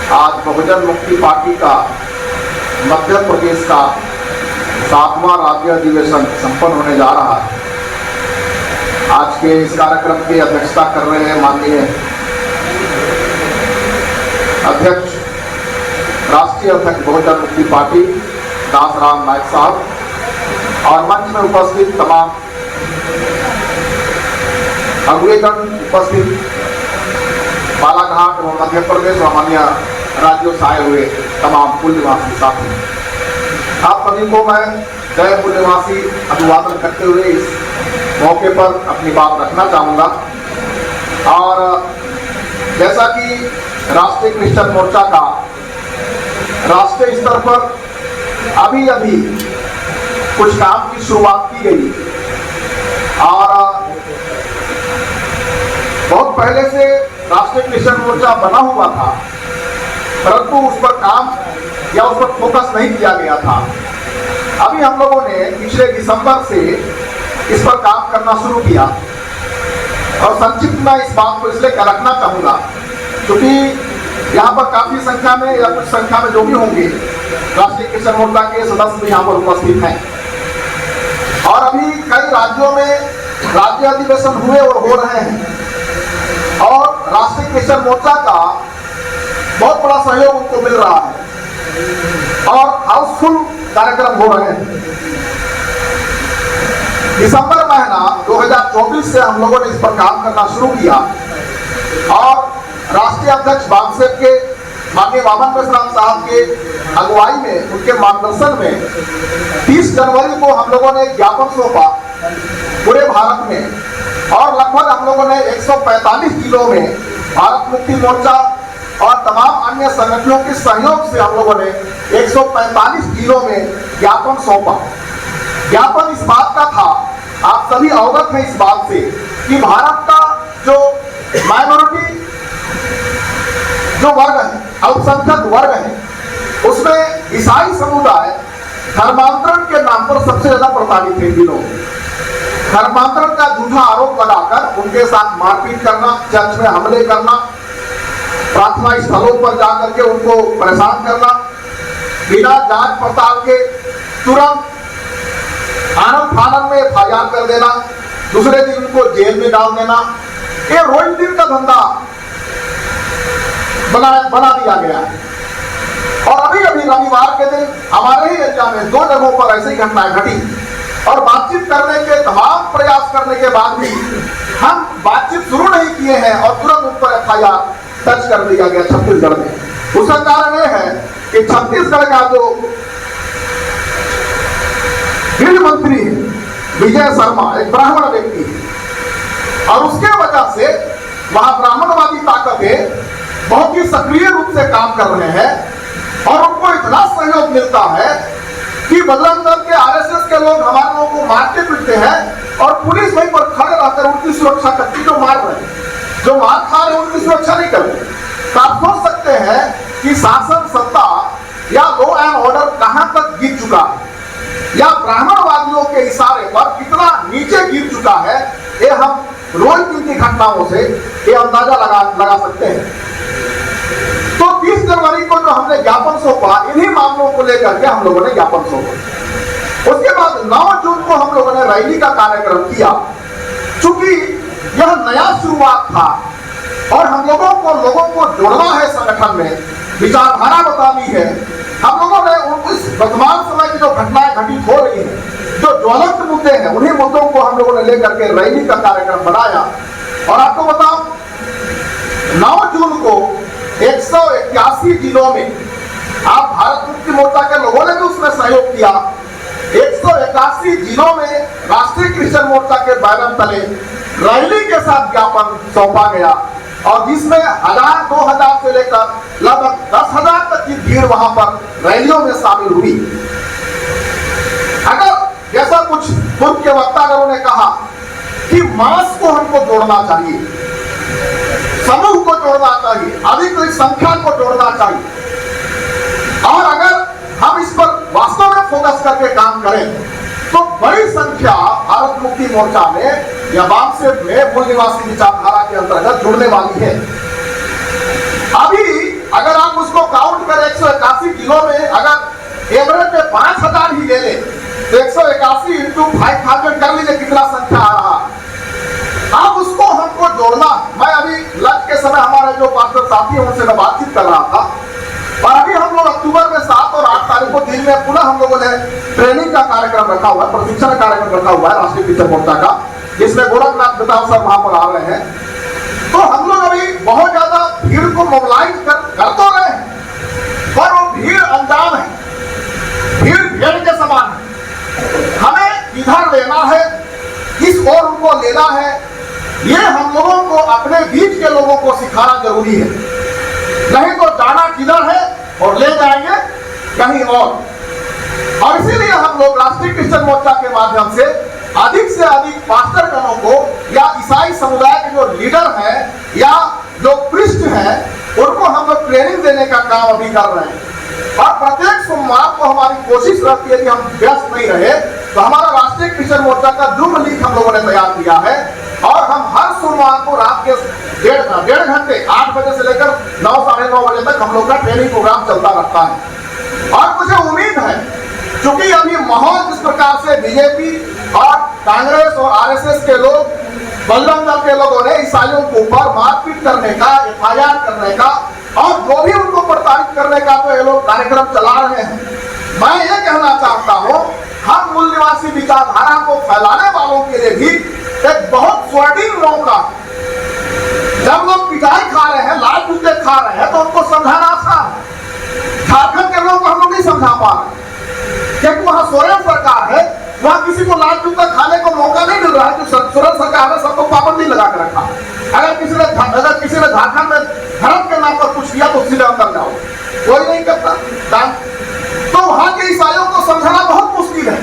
आज बहुजन मुक्ति पार्टी का मध्य प्रदेश का 7वां राज्य अधिवेशन संपन्न होने जा रहा है। आज के इस कार्यक्रम की अध्यक्षता कर रहे हैं माननीय अध्यक्ष, राष्ट्रीय अध्यक्ष बहुजन मुक्ति पार्टी दासराम नायक साहब, और मंच में उपस्थित तमाम अगुवेगण, उपस्थित बालाघाट एवं मध्य प्रदेश और अन्य राज्यों से आए हुए तमाम मूल्यवासी साथी, आप सभी को मैं जय मूल्यवासी अभिवादन करते हुए इस मौके पर अपनी बात रखना चाहूँगा। और जैसा कि राष्ट्रीय क्रिश्चियन मोर्चा का राष्ट्रीय स्तर पर अभी अभी कुछ काम की शुरुआत की गई और बहुत पहले से राष्ट्रीय क्रिश्चियन मोर्चा बना हुआ था, परंतु उस पर काम या उस पर फोकस नहीं किया गया था। अभी हम लोगों ने पिछले दिसंबर से इस पर काम करना शुरू किया और संक्षिप्त में इस बात को इसलिए रखना चाहूँगा क्योंकि यहाँ पर काफी संख्या में या कुछ संख्या में जो भी होंगे राष्ट्रीय क्रिश्चियन मोर्चा के सदस्य भी यहाँ पर उपस्थित हैं और अभी कई राज्यों में राज्य अधिवेशन हुए और हो रहे हैं और राष्ट्रीय क्रिश्चियन मोर्चा का बहुत बड़ा सहयोग उनको मिल रहा है और हाउसफुल कार्यक्रम हो रहे हैं। दिसंबर महीना 2024 से हम लोगों ने इस पर काम करना शुरू किया और राष्ट्रीय अध्यक्ष बामसेप के माननीय वामन मेश्राम साहब के अगुवाई में, उनके मार्गदर्शन में 30 जनवरी को हम लोगों ने ज्ञापन सौंपा पूरे भारत में और लगभग हम लोगों ने 145 जिलों में भारत मुक्ति मोर्चा और तमाम अन्य संगठनों के सहयोग से हम लोगों ने 145 जिलों में ज्ञापन सौंपा। ज्ञापन इस बात का था, आप सभी अवगत हैं इस बात से कि भारत का जो माइनॉरिटी जो वर्ग है, अल्पसंख्यक वर्ग है, उसमें ईसाई समुदाय धर्मांतरण के नाम पर सबसे ज्यादा प्रताड़ित है। दिनों धर्मांतरण का झूठा आरोप लगाकर उनके साथ मारपीट करना, चर्च में हमले करना, प्रार्थना स्थलों पर जाकर के उनको परेशान करना, बिना जांच पड़ताल के तुरंत आनंद फानन में FIR कर देना, दूसरे दिन उनको जेल में डाल देना, ये रोज दिन का धंधा बना दिया गया है। और अभी अभी रविवार के दिन हमारे ही एरिया में 2 जगहों पर ऐसी घटनाएं घटी और बातचीत करने के तमाम प्रयास करने के बाद भी हम बातचीत शुरू नहीं किए हैं और तुरंत उन पर FIR दर्ज कर दिया गया छत्तीसगढ़ में। उसका कारण यह है कि छत्तीसगढ़ का जो गृह मंत्री है विजय शर्मा एक ब्राह्मण व्यक्ति है और उसके वजह से वहां ब्राह्मणवादी ताकतें बहुत ही सक्रिय रूप से काम कर रहे हैं और उनको इतना सहयोग मिलता है कि बजरंग दल के RSS के लोग हमारे लोगों को मारते पीटते हैं और पुलिस वहीं पर खड़े रहकर उनकी सुरक्षा करती, जो मार रहे हैं, जो मार खा रहे हैं उनकी सुरक्षा नहीं करते। तो आप सोच सकते हैं कि शासन सत्ता या लॉ एंड ऑर्डर कहां तक गिर चुका है या ब्राह्मणवादियों के इशारे पर कितना नीचे गिर चुका है, ये हम रोज दिन की घटनाओं से ये अंदाजा लगा सकते हैं। तो 30 जनवरी को जो हमने ज्ञापन सौंपा, इन्हीं मामलों को लेकर के हम लोगों ने ज्ञापन सौंपा। उसके बाद 9 जून को हम लोगों ने रैली का कार्यक्रम किया। चूंकि यह नया शुरुआत था और हम लोगों को जोड़ना है, संगठन में विचारधारा बतानी है, हम लोगों ने उस वर्तमान समय की जो घटनाएं घटित हो रही हैं, जो ज्वलंत मुद्दे हैं, उन्हीं मुद्दों को हम लोगों ने लेकर के रैली का कार्यक्रम बनाया। और आपको बताऊं 9 जून को 181 जिलों में, आप भारत मुक्ति मोर्चा के लोगों ने भी उसमें सहयोग किया, 181 जिलों में राष्ट्रीय क्रिश्चियन मोर्चा के बैनर तले रैली के साथ ज्ञापन सौंपा गया और जिसमें 1000-2000 से लेकर लगभग 10,000 तक की भीड़ वहां पर रैलियों में शामिल हुई। अगर जैसा कुछ पूर्व के वक्तागणों ने कहा कि मास को हमको जोड़ना चाहिए, समूह को जोड़ना चाहिए, अधिक संख्या को जोड़ना चाहिए और अगर हम इस पर वास्तव में फोकस करके काम करें तो बड़ी संख्या भारत मुक्ति मोर्चा में या बामसेप में मूल निवासी विचारधारा के अंतर्गत जुड़ने वाली है। अभी अगर आप उसको उनसे मैं बातचीत कर रहा था। और अभी हम लोग अक्टूबर में 7 और 8 तारीख को दिन में पुनः हम लोगों ने ट्रेनिंग का कार्यक्रम रखा हुआ है, प्रशिक्षण कार्यक्रम रखा हुआ है राष्ट्रीय टीचर मोर्चा का, जिसमें गोरखनाथ प्रताप सर वहां पर आ रहे हैं। तो हम लोग अभी बहुत ज्यादा भीड़ को मोबिलाइज कर तो रहे हैं, पर वो भीड़ अनजान है, भीड़ भेड़ के समान है। हमें इधर लेना है, इस ओर उनको लेना है, ये हम लोगों को अपने बीच के लोगों को सिखाना जरूरी है। नहीं तो जाना किधर है और ले जाएंगे कहीं और इसीलिए हम लोग राष्ट्रीय क्रिश्चियन मोर्चा के माध्यम से अधिक पास्टर गणों को या ईसाई समुदाय के जो लीडर हैं या जो पृष्ठ हैं उनको हम लोग ट्रेनिंग देने का काम अभी कर रहे हैं। और प्रत्येक सोमवार को हमारी कोशिश रहती है कि हम व्यस्त नहीं रहे, तो हमारा राष्ट्रीय क्रिश्चियन मोर्चा का जूम लीग हम लोगों ने तैयार किया है और हम हर सोमवार को रात के डेढ़ घंटे 8 बजे से लेकर 9 साढ़े 9 बजे तक हम लोग का ट्रेनिंग प्रोग्राम चलता रहता है। और मुझे उम्मीद है क्योंकि अभी माहौल जिस प्रकार से बीजेपी और कांग्रेस और आरएसएस के लोग, बजरंग दल के लोगों ने ईसाइयों के ऊपर मारपीट करने का, FIR करने का और जो भी उनको प्रताड़ित करने का तो ये लोग कार्यक्रम चला रहे हैं। मैं ये कहना चाहता हूँ, हम मूल निवासी विचारधारा को फैलाने वालों के लिए भी एक बहुत स्वर्णिम मौका। जब लोग पिटाई खा रहे हैं, लाल जूते खा रहे हैं, तो उनको समझाना आसान है। झारखंड के लोगों को हम लोग नहीं समझा पा रहे, क्योंकि वहां सोरेन सरकार है, वहां किसी को लाल जूता खाने को मौका नहीं मिल रहा है। जो सोरेन सरकार ने सबको पाबंदी लगा कर रखा। अगर किसी ने झारखंड में धर्म के नाम पर कुछ किया तो सीधे अंदर जाओ, कोई नहीं करता। तो वहां के ईसाइयों को समझाना बहुत मुश्किल है।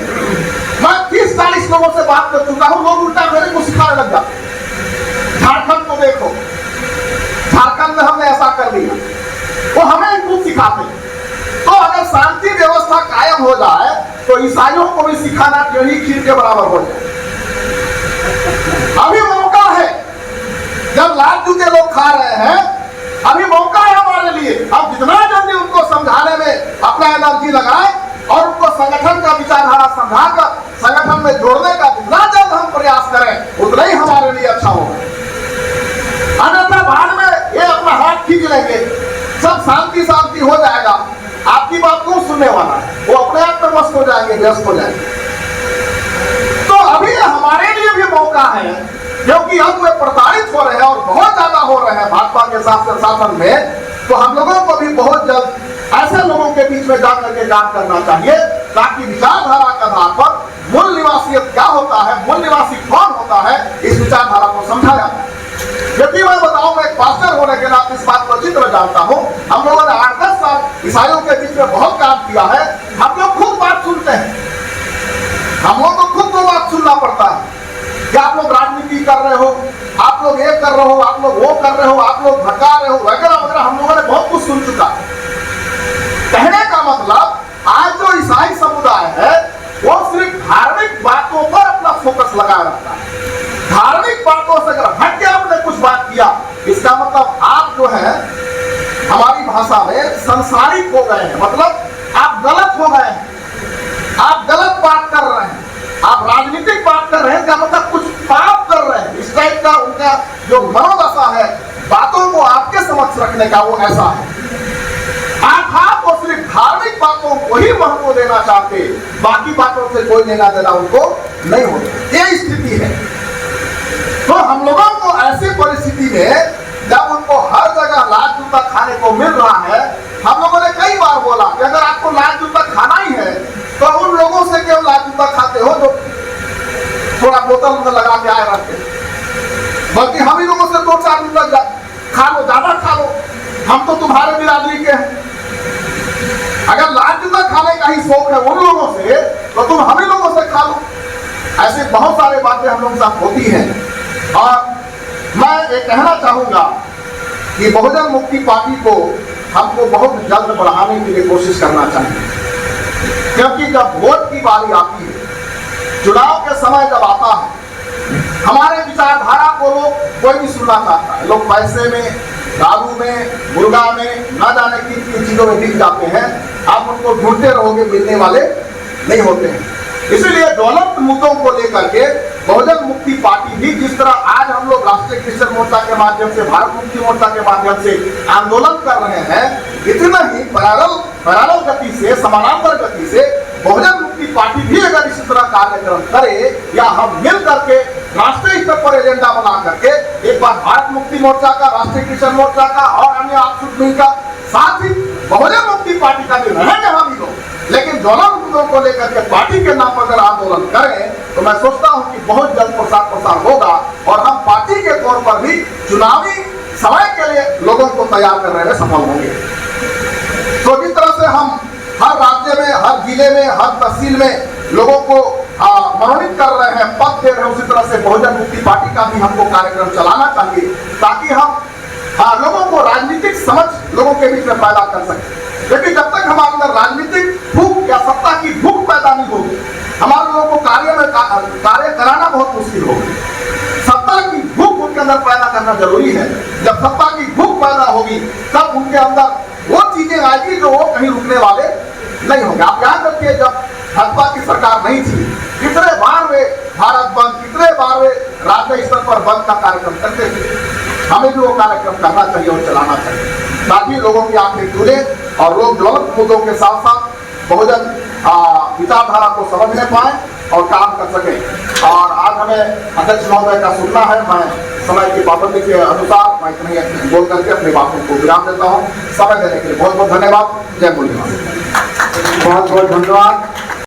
मैं 30-40 लोगों से बात कर चुका हूं, लोग उल्टा मेरे को सिखाने लग जाते। झारखंड को देखो, झारखंड में हमने ऐसा कर लिया, वो हमें कुछ सिखाते हैं। तो अगर शांति व्यवस्था कायम हो जाए तो ईसाइयों को भी सिखाना टेढ़ी खीर के बराबर हो जाए। अभी मौका है, जब लाल जूते लोग खा रहे हैं, अभी मौका है हमारे लिए। अब जितना जल्दी उनको समझाने में अपना एनर्जी लगाए और उनको संगठन का विचारधारा समझाकर संगठन में जोड़ने का जितना जल्द हम प्रयास करें उतना ही हमारे लिए अच्छा होगा। अन्यथा बाद में ये अपना हाथ खींच लेंगे, सब शांति हो जाएगा। आपकी बात कौन सुनने वाला है? वो अपने आप में मस्त हो जाएंगे, व्यस्त हो जाएंगे। तो अभी हमारे लिए भी मौका है, क्योंकि हम वे प्रताड़ित हो रहे हैं और बहुत ज्यादा हो रहे हैं भाजपा के शासन में। तो हम लोगों को भी बहुत जल्द ऐसे लोगों के बीच में जाकर के काम करना चाहिए, ताकि विचारधारा के आधार पर मूल निवासियत क्या होता है, मूल निवासी कौन होता है, इस विचारधारा को समझाया जाए। यदि मैं बताऊं, मैं एक पास्टर होने के नाते इस बात को अच्छी तरह जानता हूं। हम लोगों ने 8-10 साल ईसाइयों के बीच में बहुत काम किया है। हम लोग खुद बात सुनते हैं, हम लोग को खुद को बात सुनना पड़ता है कि आप लोग राजनीति कर रहे हो, आप लोग ये कर रहे हो, आप लोग वो कर रहे हो, आप लोग भटका रहे हो, वगैरह वगैरह। हम लोगों ने बहुत कुछ सुन चुका है। कहने का मतलब, आज जो ईसाई समुदाय है वो सिर्फ धार्मिक बातों पर अपना फोकस लगाए रखता है। धार्मिक बातों से अगर हट के आपने कुछ बात किया, इसका मतलब आप जो है हमारी भाषा में संसारिक हो गए हैं, मतलब आप गलत हो गए हैं, आप गलत बात कर रहे हैं, आप राजनीतिक बात कर रहे हैं, क्या मतलब कुछ पाप कर रहे हैं। इस टाइप का उनका जो मनोदशा है बातों को आपके समक्ष रखने का, वो ऐसा है। आप वो सिर्फ धार्मिक बातों को ही महत्व देना चाहते, बाकी बातों से कोई लेना देना उनको नहीं होता। ये स्थिति है। तो हम लोगों को ऐसी परिस्थिति में जब उनको हर जगह लाल जूता खाने को मिल रहा है, हम लोगों ने कई बार बोला कि अगर आपको लाल जूता खाना ही है तो उन लोगों से क्यों लाल जूता खाते हो जो थोड़ा बोतल में लगा के आए रहते, बल्कि हम ही लोगों से 2-4 जूता खा लो, ज्यादा खा लो, हम तो तुम्हारे बिरादरी के हैं। अगर लाल जूता खाने का ही शौक है उन लोगों से, तो तुम हम ही लोगों से खा लो। ऐसे बहुत सारे बातें हम लोगों के साथ होती हैं। और मैं ये कहना चाहूंगा कि बहुजन मुक्ति पार्टी को हमको बहुत जल्द बढ़ाने के लिए कोशिश करना चाहिए, क्योंकि जब वोट की बारी आती है, चुनाव के समय जब आता है, हमारे विचारधारा को लोग कोई नहीं सुनना चाहता है। लोग पैसे में, दारू में, मुर्गा में, न जाने किन चीजों में बिक जाते हैं। आप उनको ढूंढते रहोगे, मिलने वाले नहीं होते हैं। इसलिए ज्वलंत मुद्दों को लेकर के बहुजन मुक्ति पार्टी भी जिस तरह आज हम लोग राष्ट्रीय क्रिश्चियन मोर्चा के माध्यम से, भारत मुक्ति मोर्चा के माध्यम से आंदोलन कर रहे हैं, इतना ही पैरेलल गति से, समानांतर गति से बहुजन मुक्ति पार्टी भी अगर इसी तरह कार्यक्रम करे या हम मिल करके राष्ट्रीय स्तर पर एजेंडा बना करके एक बार भारत मुक्ति मोर्चा का, राष्ट्रीय क्रिश्चियन मोर्चा का और अन्य आपसुट का, साथ ही बहुजन मुक्ति पार्टी का भी रहेंगे हम लोग, लेकिन दोनों मुद्दों को लेकर के पार्टी के नाम पर अगर आंदोलन करें तो मैं सोचता हूं कि बहुत जल्द प्रसार होगा और हम पार्टी के तौर पर भी चुनावी समय के लिए लोगों को तैयार करने में सफल होंगे। तो जिस तरह से हम हर राज्य में, हर जिले में, हर तहसील में लोगों को मनोनीत कर रहे हैं, पद दे रहे हैं, उसी तरह से बहुजन मुक्ति पार्टी का भी हमको कार्यक्रम चलाना चाहिए ताकि हम लोगों को राजनीतिक समझ लोगों के बीच में पैदा कर सकें। लेकिन जब तक हमारे अंदर राजनीतिक भूख या सत्ता की भूख पैदा नहीं होगी, हमारे लोगों को कार्य कराना बहुत मुश्किल होगी। सत्ता की भूख उनके अंदर पैदा करना जरूरी है। जब सत्ता की भूख पैदा होगी तब उनके अंदर वो चीजें आएगी जो वो कहीं रुकने वाले नहीं होंगे। आप याद रखिए, जब भाजपा की सरकार नहीं थी, कितने बार वे भारत बंद, कितने बार वे राज्य स्तर पर बंद का कार्यक्रम करते थे। हमें भी वो कार्यक्रम करना चाहिए और चलाना चाहिए ताकि लोगों की आंखें खुले और लोग ज्वलंत मुद्दों के साथ साथ बहुजन विचारधारा को समझने पाए और काम कर सके। और आज हमें अध्यक्ष महोदय का सुनना है। मैं समय की पाबंदी के अनुसार मैं इतनी बोल करके अपनी बातों को विराम देता हूँ। समय देने के लिए बहुत बहुत धन्यवाद। जय बोले। बहुत बहुत धन्यवाद।